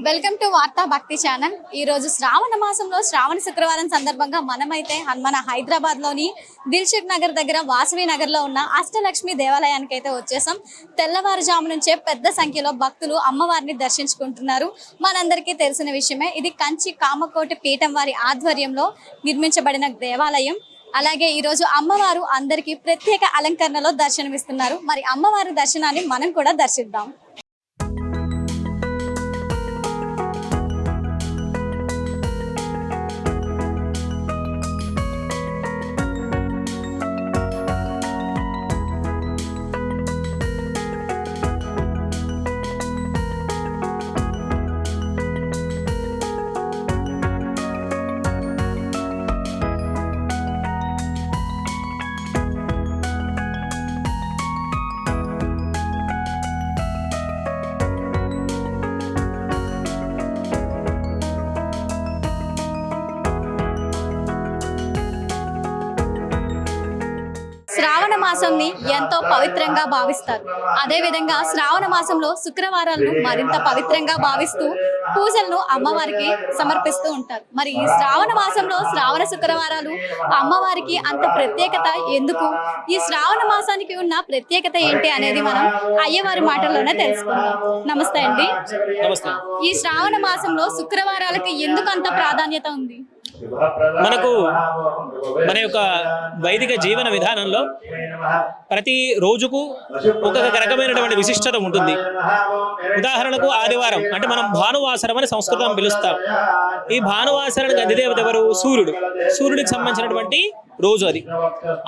Welcome to వార్తా భక్తి channel. ఈ రోజు శ్రావణ మాసంలో శ్రావణ శుక్రవారం సందర్భంగా మనమైతే మన హైదరాబాద్ లోని దిల్షుక్ నగర్ దగ్గర వాసవి నగర్ లో ఉన్న అష్టలక్ష్మి దేవాలయానికి అయితే వచ్చేసాం. తెల్లవారుజాము నుంచే పెద్ద సంఖ్యలో భక్తులు అమ్మవారిని దర్శించుకుంటున్నారు. మనందరికీ తెలిసిన విషయమే, ఇది కంచి కామకోటి పీఠం వారి ఆధ్వర్యంలో నిర్మించబడిన దేవాలయం. అలాగే ఈ రోజు అమ్మవారు అందరికీ ప్రత్యేక అలంకరణలో దర్శనమిస్తున్నారు. మరి అమ్మవారి దర్శనాన్ని మనం కూడా దర్శిద్దాం. శ్రావణ మాసంని ఎంతో పవిత్రంగా భావిస్తారు. అదే విధంగా శ్రావణ మాసంలో శుక్రవారాలను మరింత పవిత్రంగా భావిస్తూ పూజలను అమ్మవారికి సమర్పిస్తూ ఉంటారు. మరి ఈ శ్రావణ మాసంలో శ్రావణ శుక్రవారాలు అమ్మవారికి అంత ప్రత్యేకత ఎందుకు, ఈ శ్రావణ మాసానికి ఉన్న ప్రత్యేకత ఏంటి అనేది మనం అయ్యవారి మాటల్లోనే తెలుసుకుందాం. నమస్తే అండి. ఈ శ్రావణ మాసంలో శుక్రవారాలకి ఎందుకు అంత ప్రాధాన్యత ఉంది? మనకు మన యొక్క వైదిక జీవన విధానంలో ప్రతి రోజుకు ఒక్కొక్క రకమైనటువంటి విశిష్టత ఉంటుంది. ఉదాహరణకు ఆదివారం అంటే మనం భానువాసరం అని సంస్కృతం పిలుస్తాం. ఈ భానువాసరానికి అధిదేవత ఎవరు? సూర్యుడు. సూర్యుడికి సంబంధించినటువంటి రోజు అది.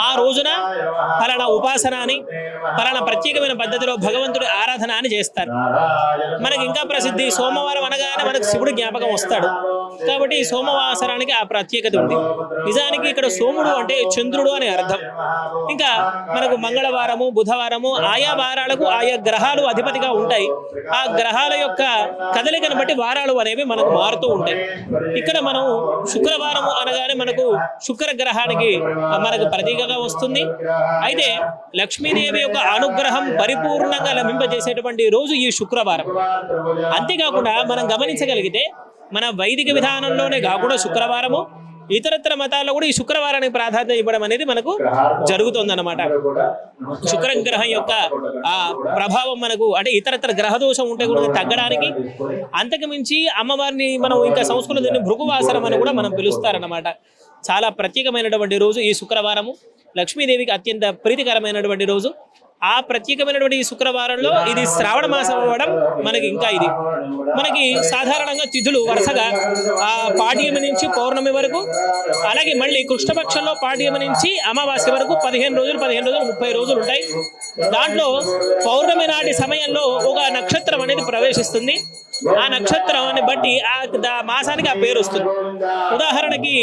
ఆ రోజున ఫలానా ఉపాసన అని, ఫలానా ప్రత్యేకమైన పద్ధతిలో భగవంతుడి ఆరాధన అని చేస్తారు. మనకి ఇంకా ప్రసిద్ధి సోమవారం అనగానే మనకు శివుడు జ్ఞాపకం వస్తాడు. కాబట్టి ఈ సోమవాసరానికి ఆ ప్రత్యేకత ఉంది. నిజానికి ఇక్కడ సోముడు అంటే చంద్రుడు అని అర్థం. ఇంకా మనకు మంగళవారము, బుధవారము ఆయా వారాలకు ఆయా గ్రహాలు అధిపతిగా ఉంటాయి. ఆ గ్రహాల యొక్క కదలికను బట్టి వారాలు అనేవి మనకు మారుతూ ఉంటాయి. ఇక్కడ మనం శుక్రవారము అనగానే మనకు శుక్ర గ్రహానికి మనకు ప్రతీకగా వస్తుంది. అయితే లక్ష్మీదేవి యొక్క అనుగ్రహం పరిపూర్ణంగా లభింపజేసేటువంటి రోజు ఈ శుక్రవారం. అంతేకాకుండా మనం గమనించగలిగితే మన వైదిక విధానంలోనే కాకుండా శుక్రవారము ఇతరత్ర మతాల్లో కూడా ఈ శుక్రవారానికి ప్రాధాన్యత ఇవ్వడం అనేది మనకు జరుగుతుందన్నమాట. శుక్రగ్రహం యొక్క ఆ ప్రభావం మనకు అంటే ఇతరత్ర గ్రహదోషం ఉంటే కూడా తగ్గడానికి, అంతకుమించి అమ్మవారిని మనం ఇంకా సంస్కృతిని భృగువాసరం అని కూడా మనం పిలుస్తారన్నమాట. చాలా ప్రత్యేకమైనటువంటి రోజు ఈ శుక్రవారము. లక్ష్మీదేవికి అత్యంత ప్రీతికరమైనటువంటి రోజు. ఆ ప్రత్యేకమైనటువంటి ఈ శుక్రవారంలో ఇది శ్రావణ మాసం అవ్వడం మనకి ఇంకా ఇది మనకి సాధారణంగా తిథులు వరుసగా ఆ పాడ్యమి నుంచి పౌర్ణమి వరకు, అలాగే మళ్ళీ కృష్ణపక్షంలో పాడ్యమి నుంచి అమావాస్య వరకు 15 రోజులు 30 రోజులు ఉంటాయి. దాంట్లో పౌర్ణమి నాటి సమయంలో ఒక నక్షత్రం అనేది ప్రవేశిస్తుంది. ఆ నక్షత్రాన్ని బట్టి ఆ మాసానికి ఆ పేరు వస్తుంది. ఉదాహరణకి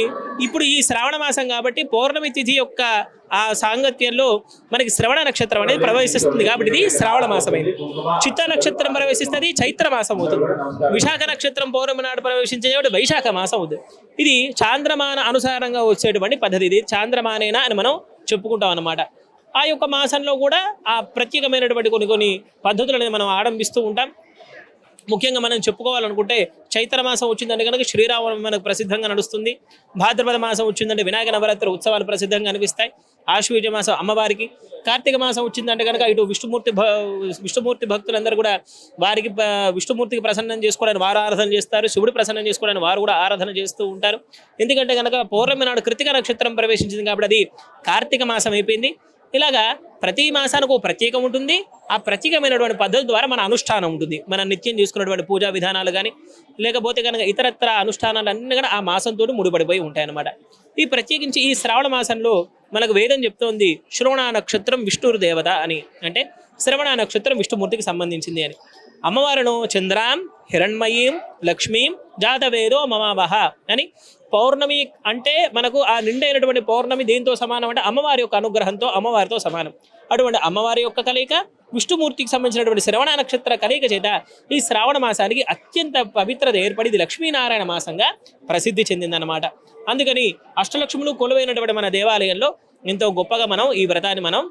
ఇప్పుడు ఈ శ్రావణ మాసం కాబట్టి పౌర్ణమి తిథి యొక్క ఆ సాంగత్యంలో మనకి శ్రవణ నక్షత్రం అనేది ప్రవేశిస్తుంది. కాబట్టి ఇది శ్రావణ మాసమైంది. చిత్త నక్షత్రం ప్రవేశిస్తుంది, చైత్ర మాసం అవుతుంది. విశాఖ నక్షత్రం పౌర్ణమి నాడు ప్రవేశించేటువంటి వైశాఖ మాసం అవుతుంది. ఇది చాంద్రమాన అనుసారంగా వచ్చేటువంటి పద్ధతి. ఇది చాంద్రమానేన అని మనం చెప్పుకుంటాం అన్నమాట. ఆ యొక్క మాసంలో కూడా ఆ ప్రత్యేకమైనటువంటి కొన్ని పద్ధతులను మనం ఆడంభిస్తూ ఉంటాం. ముఖ్యంగా మనం చెప్పుకోవాలనుకుంటే చైత్రమాసం వచ్చిందంటే కనుక శ్రీరామనవమి మనకు ప్రసిద్ధంగా నడుస్తుంది. భాద్రపద మాసం వచ్చిందంటే వినాయక నవరాత్రి ఉత్సవాలు ప్రసిద్ధంగా అనిపిస్తాయి. ఆశ్వయుజ మాసం అమ్మవారికి, కార్తీక మాసం వచ్చిందంటే కనుక ఇటు విష్ణుమూర్తి భక్తులందరూ కూడా వారికి విష్ణుమూర్తికి ప్రసన్నం చేసుకోవడానికి వారు ఆరాధన చేస్తారు. శివుడు ప్రసన్నం చేసుకోవడానికి వారు కూడా ఆరాధన చేస్తూ ఉంటారు. ఎందుకంటే కనుక పౌర్ణమి నాడు కృతిక నక్షత్రం ప్రవేశించింది కాబట్టి అది కార్తీక మాసం అయిపోయింది. ఇలాగా ప్రతి మాసానికి ఒక ప్రత్యేకం ఉంటుంది. ఆ ప్రత్యేకమైనటువంటి పద్ధతి ద్వారా మన అనుష్ఠానం ఉంటుంది. మనం నిత్యం చేసుకున్నటువంటి పూజా విధానాలు కానీ లేకపోతే కనుక ఇతరత్ర అనుష్ఠానాలు అన్నీ కూడా ఆ మాసంతో ముడిపడిపోయి ఉంటాయన్నమాట. ఈ ప్రత్యేకించి ఈ శ్రావణ మాసంలో మనకు వేదం చెప్తోంది శ్రవణ నక్షత్రం విష్ణురు దేవత అని. అంటే శ్రవణ నక్షత్రం విష్ణుమూర్తికి సంబంధించింది అని. అమ్మవారును చంద్రాం హిరణ్మయీం లక్ష్మీం జాతవేదో మమావహ అని. పౌర్ణమి అంటే మనకు ఆ నిండైనటువంటి పౌర్ణమి దేంతో సమానం అంటే అమ్మవారి యొక్క అనుగ్రహంతో, అమ్మవారితో సమానం. అటువంటి అమ్మవారి యొక్క కలయిక విష్ణుమూర్తికి సంబంధించినటువంటి శ్రవణ నక్షత్ర కలయిక చేత ఈ శ్రావణ మాసానికి అత్యంత పవిత్రత ఏర్పడి ఇది లక్ష్మీనారాయణ మాసంగా ప్రసిద్ధి చెందిందన్నమాట. అందుకని అష్టలక్ష్ములు కొలువైనటువంటి మన దేవాలయంలో ఎంతో గొప్పగా మనం ఈ వ్రతాన్ని మనం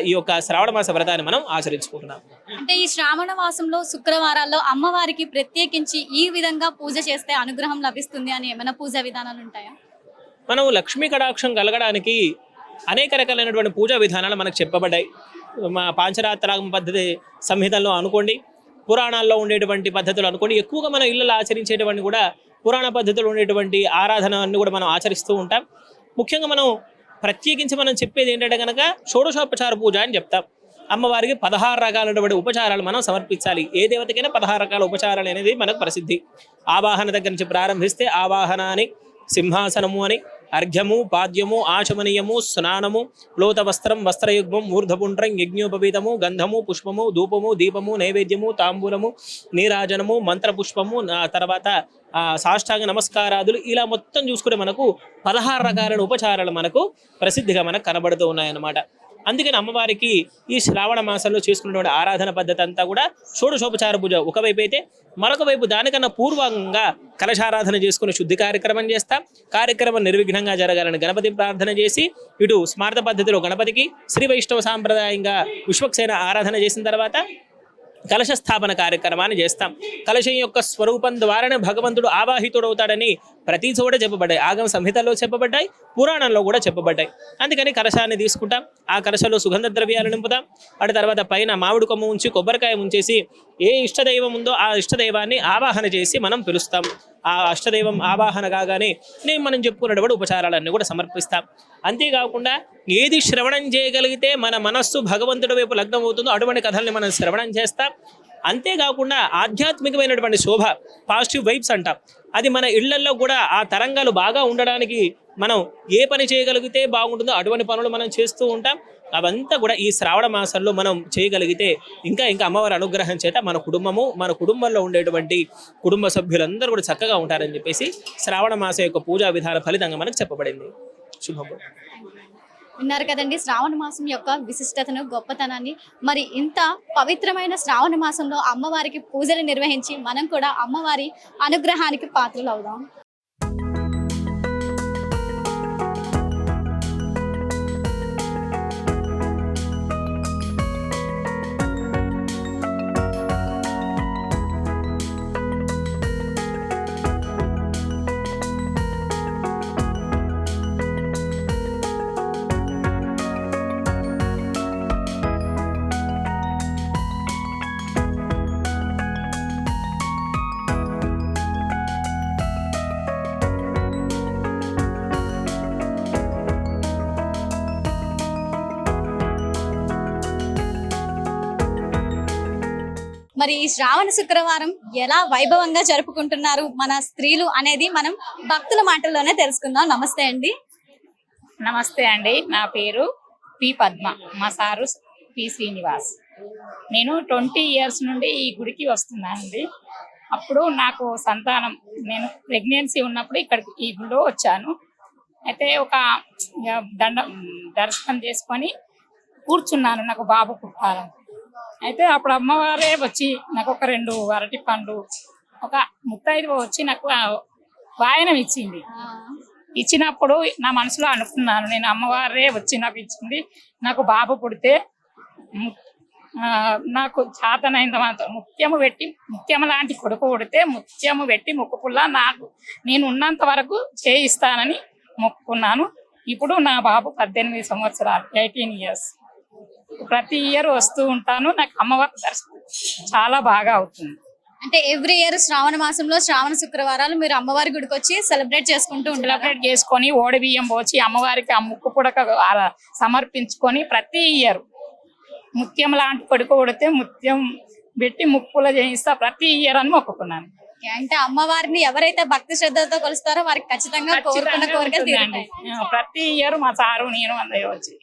ఈ యొక్క శ్రావణ మాస వ్రతాన్ని మనం ఆచరించుకుంటున్నాం. అంటే ఈ శ్రావణ మాసంలో శుక్రవారాల్లో అమ్మవారికి ప్రత్యేకించి ఈ విధంగా పూజ చేస్తే అనుగ్రహం లభిస్తుంది అని ఏమైనా పూజా విధానాలు ఉంటాయా? మనం లక్ష్మీ కటాక్షం కలగడానికి అనేక రకాలైనటువంటి పూజా విధానాలు మనకు చెప్పబడ్డాయి. మా పాంచరాత్రాగమ పద్ధతి సంహితల్లో అనుకోండి, పురాణాల్లో ఉండేటువంటి పద్ధతులు అనుకోండి, ఎక్కువగా మనం ఇళ్ళలో ఆచరించేటువంటి కూడా పురాణ పద్ధతులు ఉండేటువంటి ఆరాధన అన్ని కూడా మనం ఆచరిస్తూ ఉంటాం. ముఖ్యంగా మనం ప్రత్యేకించి మనం చెప్పేది ఏంటంటే కనుక షోడశోపచార పూజ అని చెప్తాం. అమ్మవారికి 16 రకాలైనటువంటి ఉపచారాలు మనం సమర్పించాలి. ఏ దేవతకైనా 16 రకాల ఉపచారాలు అనేది మనకు ప్రసిద్ధి. ఆవాహన దగ్గర నుంచి ప్రారంభిస్తే ఆవాహన అని, సింహాసనము అని, అర్ఘ్యము, పాద్యము, ఆచమనీయము, స్నానము, ప్లోత వస్త్రం, వస్త్రయుగ్మం, ఊర్ధపుండ్రం, యజ్ఞోపవీతము, గంధము, పుష్పము, ధూపము, దీపము, నైవేద్యము, తాంబూలము, నీరాజనము, మంత్రపుష్పము, తర్వాత సాష్టాంగ నమస్కారాదులు, ఇలా మొత్తం చూసుకుంటే మనకు 16 రకాలైన ఉపచారాలు మనకు ప్రసిద్ధిగా మనకు కనబడుతూ ఉన్నాయన్నమాట. అందుకని అమ్మవారికి ఈ శ్రావణ మాసంలో చేసుకున్నటువంటి ఆరాధన పద్ధతి అంతా కూడా షోడశోపచార పూజ ఒకవైపు అయితే, మరొక వైపు దానికన్నా పూర్వంగా కలశారాధన చేసుకుని శుద్ధి కార్యక్రమం చేస్తాం. కార్యక్రమం నిర్విఘ్నంగా జరగాలని గణపతి ప్రార్థన చేసి, ఇటు స్మార్త పద్ధతిలో గణపతికి శ్రీ వైష్ణవ సాంప్రదాయంగా విశ్వక్సేన ఆరాధన చేసిన తర్వాత కలశ స్థాపన కార్యక్రమాన్ని చేస్తాం. కలశం యొక్క స్వరూపం ద్వారానే భగవంతుడు ఆవాహితుడవుతాడని ప్రతి చోట చెప్పబడ్డాయి. ఆగమ సంహితలో చెప్పబడ్డాయి, పురాణంలో కూడా చెప్పబడ్డాయి. అందుకని కలశాన్ని తీసుకుంటాం, ఆ కలశంలో సుగంధ ద్రవ్యాలు నింపుతాం. అటు తర్వాత పైన మామిడి కొమ్మ ఉంచి కొబ్బరికాయ ఉంచేసి ఏ ఇష్టదైవం ఉందో ఆ ఇష్టదైవాన్ని ఆవాహన చేసి మనం పిలుస్తాం. ఆ అష్టదైవం ఆవాహన కాగానే మనం చెప్పుకున్నటువంటి ఉపచారాలన్నీ కూడా సమర్పిస్తాం. అంతేకాకుండా ఏది శ్రవణం చేయగలిగితే మన మనస్సు భగవంతుడి వైపు లగ్నం అవుతుందో అటువంటి కథల్ని మనం శ్రవణం చేస్తాం. అంతేకాకుండా ఆధ్యాత్మికమైనటువంటి శోభ, పాజిటివ్ వైబ్స్ అంటాం, అది మన ఇళ్లల్లో కూడా ఆ తరంగాలు బాగా ఉండడానికి మనం ఏ పని చేయగలిగితే బాగుంటుందో అటువంటి పనులు మనం చేస్తూ ఉంటాం. అవంతా కూడా ఈ శ్రావణ మాసంలో మనం చేయగలిగితే ఇంకా అమ్మవారి అనుగ్రహం చేత మన కుటుంబంలో ఉండేటువంటి కుటుంబ సభ్యులందరూ కూడా చక్కగా ఉంటారని చెప్పేసి శ్రావణ మాసం యొక్క పూజా విధాన ఫలితంగా మనకు చెప్పబడింది. శుభం. విన్నారు కదండి శ్రావణ మాసం యొక్క విశిష్టతను, గొప్పతనాన్ని. మరి ఇంత పవిత్రమైన శ్రావణ మాసంలో అమ్మవారికి పూజలు నిర్వహించి మనం కూడా అమ్మవారి అనుగ్రహానికి పాత్రలు అవుదాం. మరి ఈ శ్రావణ శుక్రవారం ఎలా వైభవంగా జరుపుకుంటున్నారు మన స్త్రీలు అనేది మనం భక్తుల మాటల్లోనే తెలుసుకుందాం. నమస్తే అండి. నమస్తే అండి, నా పేరు పి పద్మ, మా సారు పి శ్రీనివాస్. నేను 20 years నుండి ఈ గుడికి వస్తున్నానండి. అప్పుడు నాకు సంతానం, నేను ప్రెగ్నెన్సీ ఉన్నప్పుడు ఇక్కడికి ఈ గుడిలో వచ్చాను. అయితే ఒక దర్శనం చేసుకొని కూర్చున్నాను, నాకు బాబు పుట్టాలని. అయితే అప్పుడు అమ్మవారే వచ్చి నాకు ఒక 2 అరటి పండ్లు, ఒక ముత్తైదువ వచ్చి నాకు వాయనం ఇచ్చింది. ఇచ్చినప్పుడు నా మనసులో అనుకున్నాను, నేను అమ్మవారే వచ్చి నాకు ఇచ్చింది, నాకు బాబు పుడితే నాకు చేతనైన ముత్యము లాంటి కొడుకు పుడితే ముత్యము పెట్టి ముక్కుపుల్లా నాకు నేను ఉన్నంత వరకు చేయిస్తానని మొక్కుకున్నాను. ఇప్పుడు నా బాబు 18 సంవత్సరాలు, 18 years. ప్రతి ఇయర్ వస్తూ ఉంటాను. నాకు అమ్మవారి దర్శనం చాలా బాగా అవుతుంది. అంటే ఎవ్రీ ఇయర్ శ్రావణ మాసంలో శ్రావణ శుక్రవారాలు మీరు అమ్మవారి గుడికి వచ్చి సెలబ్రేట్ చేసుకొని ఓడి బియ్యం పోచి అమ్మవారికి ఆ ముక్కు పుడక సమర్పించుకొని ప్రతి ఇయర్ ముత్యం లాంటి కొడుకు కొడితే ముత్యం పెట్టి ముక్కుల చేయిస్తా ప్రతి ఇయర్ అని మొక్కుకున్నాను. అంటే అమ్మవారిని ఎవరైతే భక్తి శ్రద్ధలతో కొలుస్తారో వారికి ఖచ్చితంగా కోరుకున్న కోరికలు తీరుతాయి. ప్రతి ఇయర్ మా సారు నేను అందయ్య వచ్చి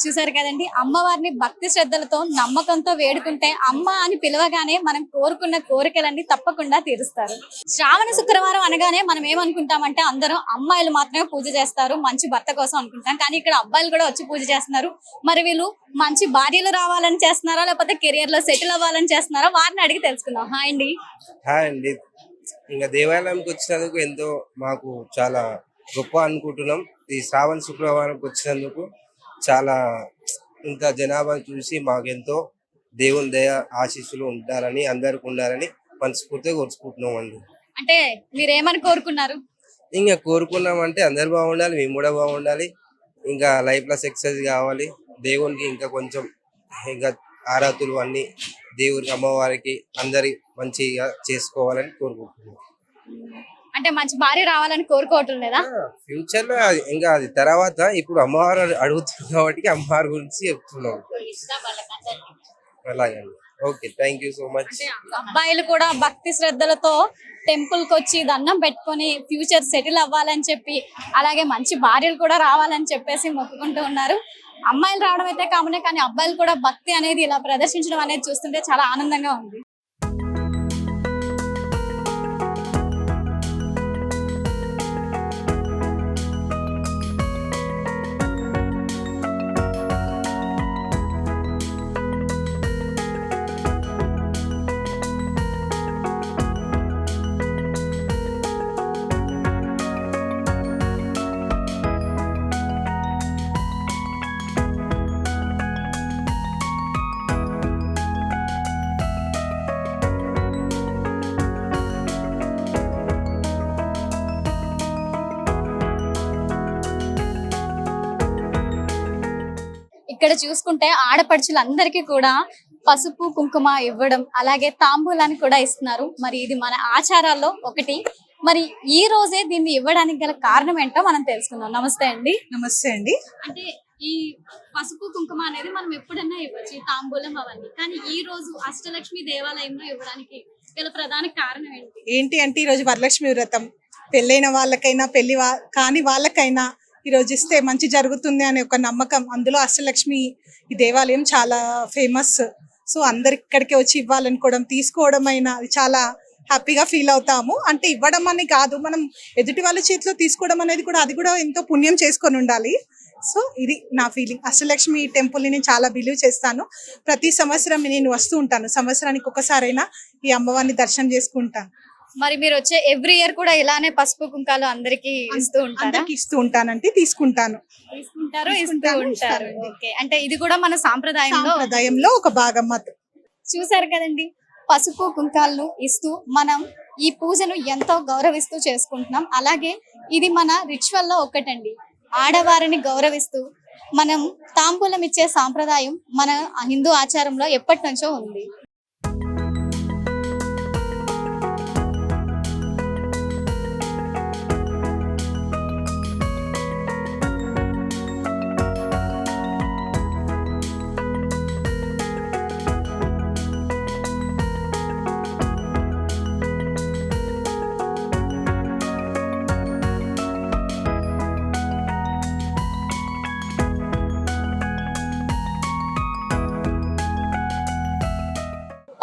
చూసారు కదండి, అమ్మవారిని భక్తి శ్రద్ధలతో నమ్మకంతో వేడుకుంటే అమ్మ అని పిలవగానే మనం కోరుకున్న కోరికలన్నీ తప్పకుండా తీరుస్తారు. శ్రావణ శుక్రవారం అనగానే మనం ఏమనుకుంటామంటే అందరూ అమ్మాయిలు మాత్రమే పూజ చేస్తారు, మంచి భర్త కోసం అనుకుంటాం. కానీ ఇక్కడ అబ్బాయిలు కూడా వచ్చి పూజ చేస్తున్నారు. మరి వీళ్ళు మంచి భార్యలు రావాలని చేస్తున్నారా, లేకపోతే కెరియర్ లో సెటిల్ అవ్వాలని చేస్తున్నారా, వారిని అడిగి తెలుసుకుందాం. హాయ్ అండి. హాయ్ అండి. ఇంకా దేవాలయంకి వచ్చినందుకు ఎంతో మాకు చాలా గొప్ప అనుకుంటున్నాం. ఈ శ్రావణ శుక్రవారంకి వచ్చినందుకు చాలా ఇంత జనాభాను చూసి మాకెంతో దేవుని దయ ఆశీస్సులు ఉంటారని అందరికి ఉండాలని మనస్ఫూర్తిగా కోరుకుంటున్నాం అండి. అంటే మీరేమని కోరుకున్నారు? ఇంకా కోరుకున్నామంటే అందరు బాగుండాలి, మేము కూడా బాగుండాలి, ఇంకా లైఫ్ లో సక్సెస్ కావాలి, దేవునికి ఇంకా కొంచెం ఇంకా ఆరాతులు అన్ని దేవునికి అమ్మవారికి అందరి మంచిగా చేసుకోవాలని కోరుకుంటున్నాం. అంటే మంచి భార్య రావాలని కోరుకోవటం లేదా? ఫ్యూచర్ లో ఇంకా అది తర్వాత, ఇప్పుడు అమ్మవారు అడుగుతుంది కాబట్టి అమ్మవారి గురించి చెప్తున్నాం. అలాగండి. Okay, thank you so much. అబ్బాయిలు కూడా భక్తి శ్రద్ధలతో టెంపుల్ కి వచ్చి దండం పెట్టుకొని ఫ్యూచర్ సెటిల్ అవ్వాలని చెప్పి, అలాగే మంచి భార్యలు కూడా రావాలని చెప్పేసి మొక్కుకుంటూ ఉన్నారు. అమ్మాయిలు రావడం అయితే కామనే, కానీ అబ్బాయిలు కూడా భక్తి అనేది ఇలా ప్రదర్శించడం అనేది చూస్తుంటే చాలా ఆనందంగా ఉంది. ఇక్కడ చూసుకుంటే ఆడపడుచులందరికీ కూడా పసుపు కుంకుమ ఇవ్వడం, అలాగే తాంబూలాన్ని కూడా ఇస్తున్నారు. మరి ఇది మన ఆచారాల్లో ఒకటి. మరి ఈ రోజే దీన్ని ఇవ్వడానికి గల కారణం ఏంటో మనం తెలుసుకుందాం. నమస్తే అండి. నమస్తే అండి. అంటే ఈ పసుపు కుంకుమ అనేది మనం ఎప్పుడైనా ఇవ్వచ్చు, ఈ తాంబూలం అవన్నీ, కానీ ఈ రోజు అష్టలక్ష్మి దేవాలయంలో ఇవ్వడానికి గల ప్రధాన కారణం ఏంటి? ఏంటి అంటే ఈరోజు వరలక్ష్మి వ్రతం. పెళ్ళైన వాళ్ళకైనా కాని వాళ్ళకైనా ఈరోజు ఇస్తే మంచి జరుగుతుంది అనే ఒక నమ్మకం. అందులో అష్టలక్ష్మి ఈ దేవాలయం చాలా ఫేమస్. సో అందరు ఇక్కడికి వచ్చి ఇవ్వాలనుకోవడం, తీసుకోవడం అయినా అది చాలా హ్యాపీగా ఫీల్ అవుతాము. అంటే ఇవ్వడం అని కాదు, మనం ఎదుటి వాళ్ళ చేతిలో తీసుకోవడం అనేది కూడా, అది కూడా ఎంతో పుణ్యం చేసుకొని ఉండాలి. సో ఇది నా ఫీలింగ్. అష్టలక్ష్మి టెంపుల్ ని చాలా బిలీవ్ చేస్తాను. ప్రతి సంవత్సరం నేను వస్తూ ఉంటాను. సంవత్సరానికి ఒకసారైనా ఈ అమ్మవారిని దర్శనం చేసుకుంటాను. మరి మీరు వచ్చే ఎవ్రీ ఇయర్ కూడా ఇలానే పసుపు కుంకాలు అందరికి ఇస్తూ ఉంటారు? అందరికి ఇస్తూ ఉంటానంటే తీసుకుంటారు, ఇస్తూ ఉంటారు. ఓకే, అంటే ఇది కూడా మన సాంప్రదాయంలో ఒక భాగం. మాత్రం చూసారు కదండి, పసుపు కుంకాలను ఇస్తూ మనం ఈ పూజను ఎంతో గౌరవిస్తూ చేసుకుంటున్నాం. అలాగే ఇది మన రిచువల్ లో ఒకటండి. ఆడవారిని గౌరవిస్తూ మనం తాంబూలం ఇచ్చే సాంప్రదాయం మన హిందూ ఆచారంలో ఎప్పటి నుంచో ఉంది.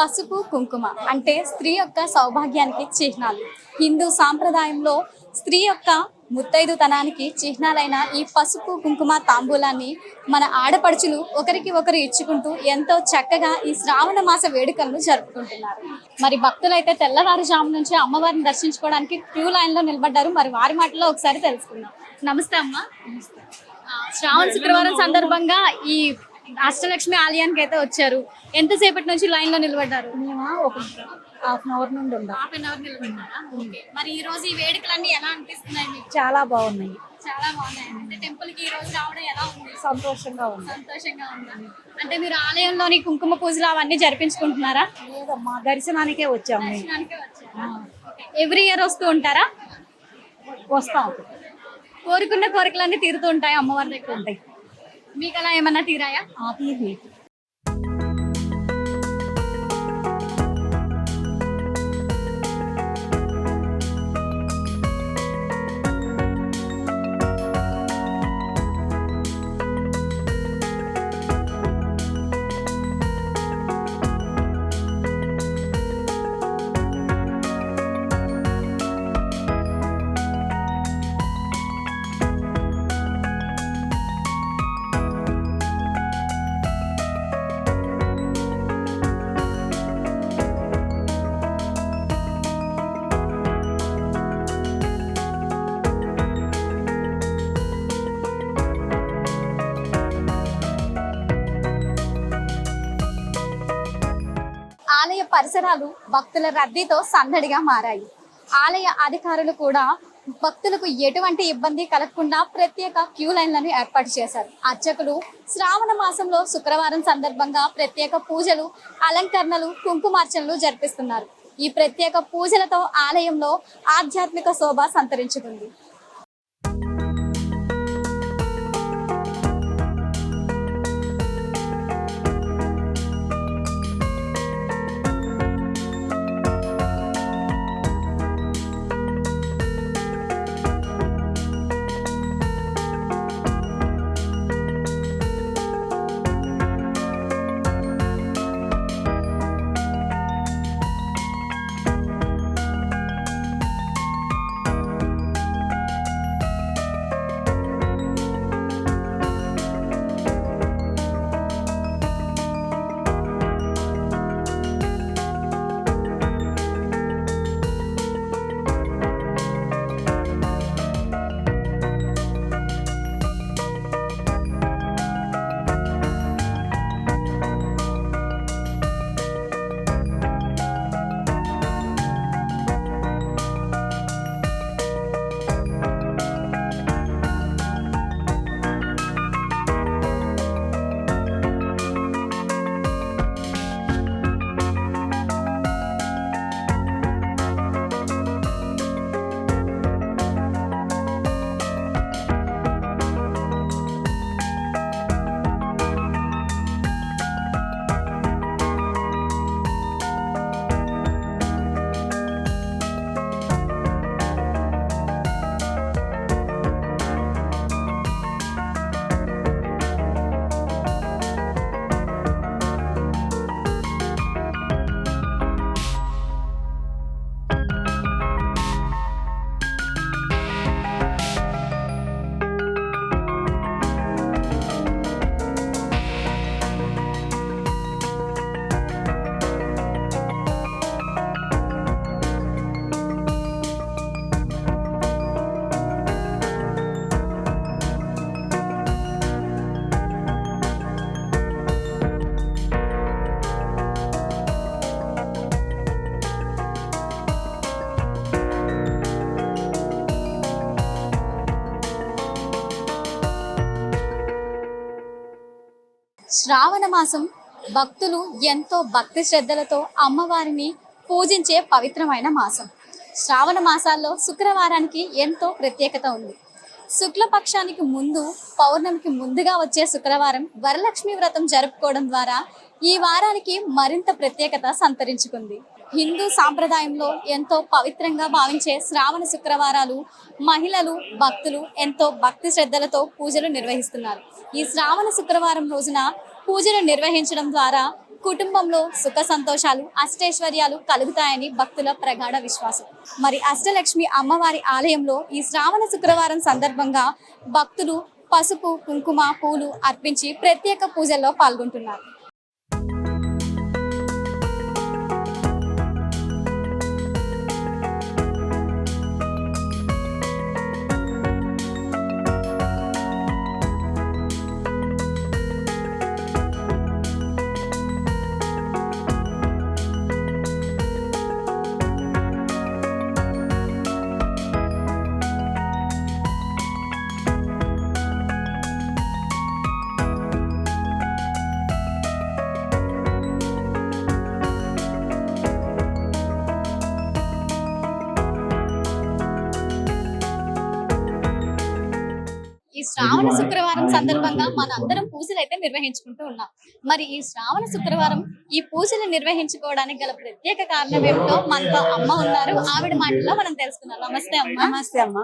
పసుపు కుంకుమ అంటే స్త్రీ యొక్క సౌభాగ్యానికి చిహ్నాలు. హిందూ సాంప్రదాయంలో స్త్రీ యొక్క ముత్తైదుతనానికి చిహ్నాలైన ఈ పసుపు కుంకుమ తాంబూలాన్ని మన ఆడపడుచులు ఒకరికి ఒకరు ఇచ్చుకుంటూ ఎంతో చక్కగా ఈ శ్రావణ మాస వేడుకలను జరుపుకుంటున్నారు. మరి భక్తులైతే తెల్లవారుజాము నుంచి అమ్మవారిని దర్శించుకోవడానికి క్యూ లైన్ లో నిలబడ్డారు. మరి వారి మాటల్లో ఒకసారి తెలుసుకుందాం. నమస్తే అమ్మ. శ్రావణ శుక్రవారం సందర్భంగా ఈ అష్టలక్ష్మి ఆలయానికి అయితే వచ్చారు. ఎంతసేపటి నుంచి లైన్ లో నిలబడ్డారు? మేము ఒక హాఫ్ అన్ అవర్ నుండి ఉండాలి. హాఫ్ అన్ అవర్ నిలబడ్డారా? మరి ఈ రోజు ఈ వేడుకలన్నీ ఎలా అనిపిస్తున్నాయి మీకు? చాలా బాగున్నాయి. చాలా బాగున్నాయి. అంటే టెంపుల్ కి ఈ రోజు రావడం ఎలా ఉంది? సంతోషంగా ఉంది. సంతోషంగా ఉందా? అంటే మీరు ఆలయంలోని కుంకుమ పూజలు అవన్నీ జరిపించుకుంటున్నారా? లేదమ్మా, దర్శనానికే వచ్చాము. దర్శనానికే వచ్చారా? ఎవ్రీ ఇయర్ వస్తూ ఉంటారా? వస్తాం. కోరుకున్న కోరికలన్నీ తీరుతూ ఉంటాయి అమ్మవారి దగ్గర? ఉంటాయి. మీకు అలా ఏమన్నా తీరాయా? తీరి పరిసరాలు భక్తుల రద్దీతో సందడిగా మారాయి. ఆలయ అధికారులు కూడా భక్తులకు ఎటువంటి ఇబ్బంది కలగకుండా ప్రత్యేక క్యూ లైన్లను ఏర్పాటు చేశారు. అర్చకులు శ్రావణ మాసంలో శుక్రవారం సందర్భంగా ప్రత్యేక పూజలు, అలంకరణలు, కుంకుమార్చనలు జరిపిస్తున్నారు. ఈ ప్రత్యేక పూజలతో ఆలయంలో ఆధ్యాత్మిక శోభ సంతరించుకుంది. శ్రావణ మాసం భక్తులు ఎంతో భక్తి శ్రద్ధలతో అమ్మవారిని పూజించే పవిత్రమైన మాసం. శ్రావణ మాసాల్లో శుక్రవారానికి ఎంతో ప్రత్యేకత ఉంది. శుక్లపక్షానికి ముందు పౌర్ణమికి ముందుగా వచ్చే శుక్రవారం వరలక్ష్మి వ్రతం జరుపుకోవడం ద్వారా ఈ వారానికి మరింత ప్రత్యేకత సంతరించుకుంది. హిందూ సాంప్రదాయంలో ఎంతో పవిత్రంగా భావించే శ్రావణ శుక్రవారాలు మహిళలు, భక్తులు ఎంతో భక్తి శ్రద్ధలతో పూజలు నిర్వహిస్తున్నారు. ఈ శ్రావణ శుక్రవారం రోజున పూజలు నిర్వహించడం ద్వారా కుటుంబంలో సుఖ సంతోషాలు, అష్టైశ్వర్యాలు కలుగుతాయని భక్తుల ప్రగాఢ విశ్వాసం. మరి అష్టలక్ష్మి అమ్మవారి ఆలయంలో ఈ శ్రావణ శుక్రవారం సందర్భంగా భక్తులు పసుపు, కుంకుమ, పూలు అర్పించి ప్రత్యేక పూజల్లో పాల్గొంటున్నారు. ఈ శ్రావణ శుక్రవారం సందర్భంగా మన అందరం పూజలు అయితే నిర్వహించుకుంటూ ఉన్నాం. మరి ఈ శ్రావణ శుక్రవారం ఈ పూజలు నిర్వహించుకోవడానికి గల ప్రత్యేక కారణం ఏమిటో మనతో అమ్మ ఉన్నారు. ఆవిడ మాటల్లో మనం తెలుసుకుందాం. నమస్తే అమ్మ. నమస్తే అమ్మ.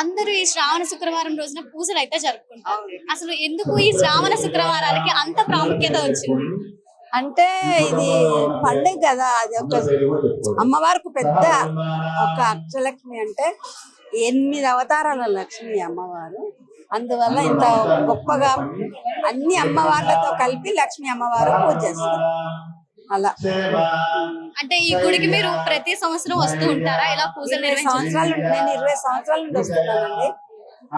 అందరూ ఈ శ్రావణ శుక్రవారం రోజున పూజలు అయితే జరుపుకుంటారు. అసలు ఎందుకు ఈ శ్రావణ శుక్రవారాలకి అంత ప్రాముఖ్యత వచ్చింది? అంటే ఇది పండుగ కదా, అది ఒక అమ్మవారికి పెద్ద ఒక అష్టలక్ష్మి. అంటే 8 అవతారాల లక్ష్మి అమ్మవారు. అందువల్ల ఇంత గొప్పగా అన్ని అమ్మవార్లతో కలిపి లక్ష్మి అమ్మవారు పూజ చేస్తారు. అలా అంటే ఈ గుడికి మీరు ప్రతి సంవత్సరం వస్తూ ఉంటారా? ఇలా పూజలు నేను 20 సంవత్సరాల నుండి వస్తున్నానండి.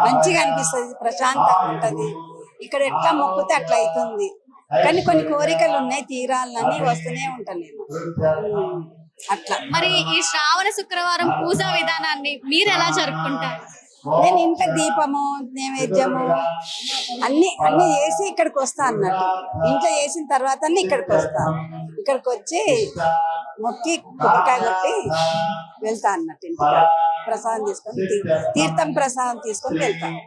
మంచిగా అనిపిస్తుంది, ప్రశాంతంగా ఉంటది. ఇక్కడ ఎట్లా మొక్కుతే అట్లా అవుతుంది. కానీ కొన్ని కోరికలు ఉన్నాయి, తీరాలని వస్తూనే ఉంటాను నేను. అట్లా మరి ఈ శ్రావణ శుక్రవారం పూజా విధానాన్ని మీరు ఎలా జరుపుకుంటారు? నేను ఇంట్లో దీపము నైవేద్యము అన్ని చేసి ఇక్కడికి వస్తా అన్నట్టు. ఇంట్లో చేసిన తర్వాత ఇక్కడికి వస్తా. ఇక్కడికి వచ్చి మొక్కి కొబ్బరికాయ కొట్టి వెళ్తా అన్నట్టు. ఇంటికి ప్రసాదం తీసుకొని తీర్థం ప్రసాదం తీసుకొని వెళ్తాను.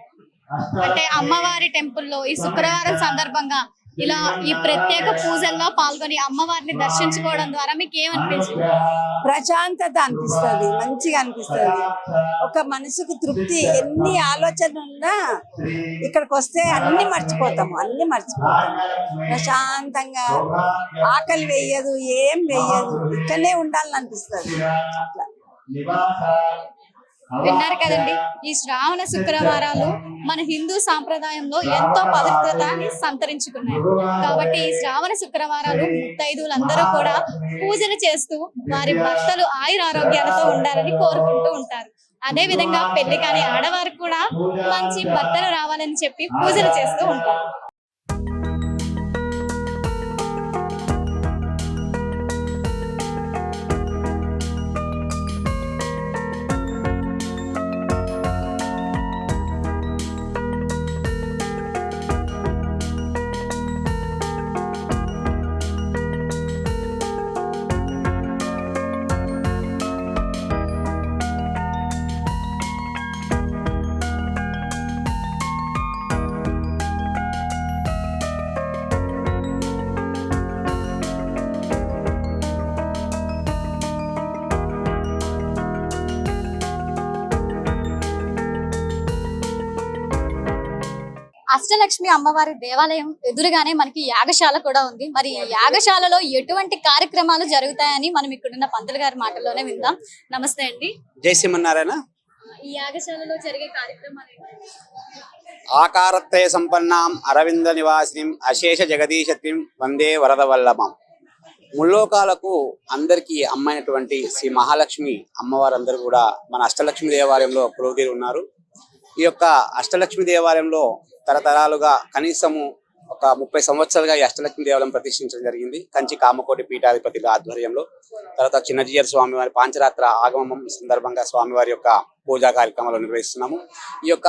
అంటే అమ్మవారి టెంపుల్లో ఈ శుక్రవారం సందర్భంగా ఇలా ఈ ప్రత్యేక పూజల్లో పాల్గొని అమ్మవారిని దర్శించుకోవడం ద్వారా మీకు ఏమనిపించింది? ప్రశాంతత అనిపిస్తుంది, మంచిగా అనిపిస్తుంది. ఒక మనసుకు తృప్తి. ఎన్ని ఆలోచనలు ఉన్నా ఇక్కడికి వస్తే అన్ని మర్చిపోతాము. ప్రశాంతంగా ఆకలి వేయదు, ఏం వేయదు, ఇక్కడనే ఉండాలని అనిపిస్తుంది. అట్లా విన్నారు కదండి, ఈ శ్రావణ శుక్రవారాలు మన హిందూ సాంప్రదాయంలో ఎంతో పవిత్రతని సంతరించుకున్నాయి. కాబట్టి ఈ శ్రావణ శుక్రవారాలు ముత్తైదువులందరూ కూడా పూజలు చేస్తూ వారి భర్తలు ఆయురారోగ్యాలతో ఉండాలని కోరుకుంటూ ఉంటారు. అదే విధంగా పెళ్లి కాని ఆడవారికి కూడా మంచి భర్తలు రావాలని చెప్పి పూజలు చేస్తూ ఉంటారు. అష్టలక్ష్మి అమ్మవారి దేవాలయం ఎదురుగానే మనకి యాగశాల కూడా ఉంది. మరి ఈ యాగశాలలో ఎటువంటి కార్యక్రమాలు జరుగుతాయని మనం ఇక్కడున్న పంతులు గారి మాటల్లోనే విందాం. నమస్తే అండి. జై శ్రీమన్నారాయణ. ఈ యాగశాలలో జరిగే కార్యక్రమాలు ఆకారత్రయ సంపన్నాం అరవింద నివాసినిం అశేష జగదీశత్వం వందే వరద వల్లభం. ముల్లోకాలకు అందరికీ అమ్మైనటువంటి శ్రీ మహాలక్ష్మి అమ్మవారందరూ కూడా మన అష్టలక్ష్మి దేవాలయంలో కొలువుదీరి ఉన్నారు. ఈ యొక్క అష్టలక్ష్మి దేవాలయంలో తరతరాలుగా కనీసము ఒక 30 సంవత్సరాలుగా ఈ అష్టలక్ష్మి దేవాలయం ప్రతిష్ఠించడం జరిగింది. కంచి కామకోటి పీఠాధిపతుల ఆధ్వర్యంలో. తర్వాత చిన్నజీయర్ స్వామివారి పాంచరాత్ర ఆగమనం సందర్భంగా స్వామివారి యొక్క పూజా కార్యక్రమాలు నిర్వహిస్తున్నాము. ఈ యొక్క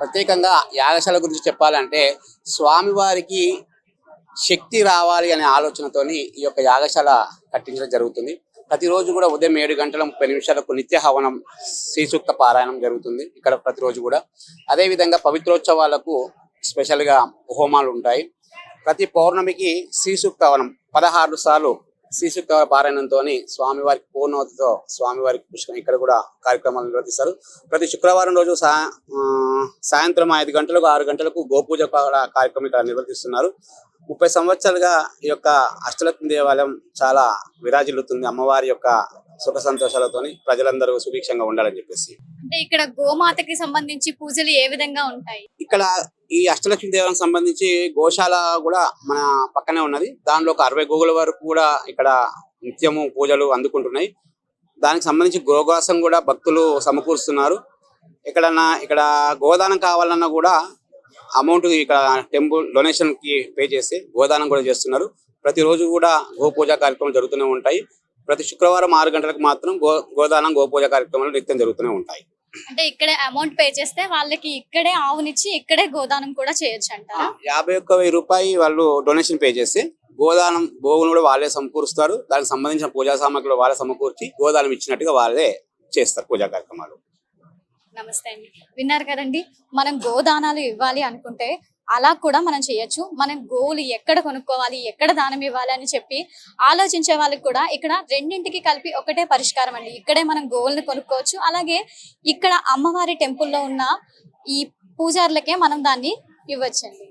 ప్రత్యేకంగా యాగశాల గురించి చెప్పాలంటే స్వామివారికి శక్తి రావాలి అనే ఆలోచనతోని ఈ యొక్క యాగశాల కట్టించడం జరుగుతుంది. ప్రతిరోజు కూడా ఉదయం 7 గంటల 30 నిమిషాలకు నిత్య హవనం శ్రీసూక్త పారాయణం జరుగుతుంది ఇక్కడ ప్రతిరోజు కూడా. అదే విధంగా పవిత్రోత్సవాలకు స్పెషల్ గా హోమాలు ఉంటాయి. ప్రతి పౌర్ణమికి శ్రీసూక్త హవనం 16 సార్లు శ్రీసూక్త పారాయణంతో స్వామివారికి పూర్ణవతితో స్వామివారికి పుష్కరం ఇక్కడ కూడా కార్యక్రమాలు నిర్వహిస్తారు. ప్రతి శుక్రవారం రోజు సాయంత్రం 5 గంటలకు 6 గంటలకు గోపూజ కార్యక్రమం ఇక్కడ నిర్వర్తిస్తున్నారు. 30 సంవత్సరాలుగా ఈ యొక్క అష్టలక్ష్మి దేవాలయం చాలా విరాజిల్లుతుంది. అమ్మవారి యొక్క సుఖ సంతోషాలతోని ప్రజలందరూ సుభిక్షంగా ఉండాలని చెప్పేసి. అంటే ఇక్కడ గోమాతకి సంబంధించి పూజలు ఏ విధంగా ఉంటాయి? ఇక్కడ ఈ అష్టలక్ష్మి దేవాలయం సంబంధించి గోశాల కూడా మన పక్కనే ఉన్నది. దానిలో ఒక 60 గోగుల వరకు కూడా ఇక్కడ నిత్యము పూజలు అందుకుంటున్నాయి. దానికి సంబంధించి గోగాసం కూడా భక్తులు సమకూరుస్తున్నారు. ఇక్కడ గోదానం కావాలన్నా కూడా అమౌంట్ ఇక్కడ టెంపుల్ డొనేషన్ కి పే చేసి గోదానం కూడా చేస్తున్నారు. ప్రతిరోజు కూడా గోపూజ కార్యక్రమాలు జరుగుతూనే ఉంటాయి. ప్రతి శుక్రవారం 6 గంటలకు మాత్రం గోదానం గోపూజ కార్యక్రమాలు నిత్యం జరుగుతూనే ఉంటాయి. అంటే ఇక్కడే అమౌంట్ పే చేస్తే వాళ్ళకి ఇక్కడే ఆవునిచ్చి ఇక్కడే గోదానం కూడా చేయొచ్చు అంటారా? 51,000 రూపాయలు వాళ్ళు డొనేషన్ పే చేస్తే గోదానం గోవును కూడా వాళ్ళే సమకూరుస్తారు. దానికి సంబంధించిన పూజా సామాగ్రిలు వాళ్ళే సమకూర్చి గోదానం ఇచ్చినట్టుగా వాళ్ళే చేస్తారు పూజా కార్యక్రమాలు. నమస్తే అండి. విన్నారు కదండి, మనం గోదానాలు ఇవ్వాలి అనుకుంటే అలా కూడా మనం చేయొచ్చు. మనం గోవులు ఎక్కడ కొనుక్కోవాలి, ఎక్కడ దానం ఇవ్వాలి అని చెప్పి ఆలోచించే వాళ్ళకి కూడా ఇక్కడ రెండింటికి కలిపి ఒకటే పరిష్కారం అండి. ఇక్కడే మనం గోవులను కొనుక్కోవచ్చు. అలాగే ఇక్కడ అమ్మవారి టెంపుల్లో ఉన్న ఈ పూజారులకే మనం దాన్ని ఇవ్వచ్చండి.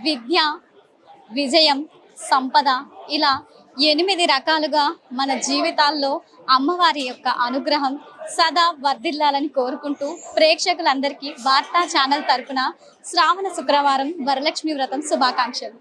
విద్య, విజయం, సంపద ఇలా 8 రకాలుగా మన జీవితాల్లో అమ్మవారి యొక్క అనుగ్రహం సదా వర్ధిల్లాలని కోరుకుంటూ ప్రేక్షకులందరికీ వార్తా ఛానల్ తరపున శ్రావణ శుక్రవారం వరలక్ష్మి వ్రతం శుభాకాంక్షలు.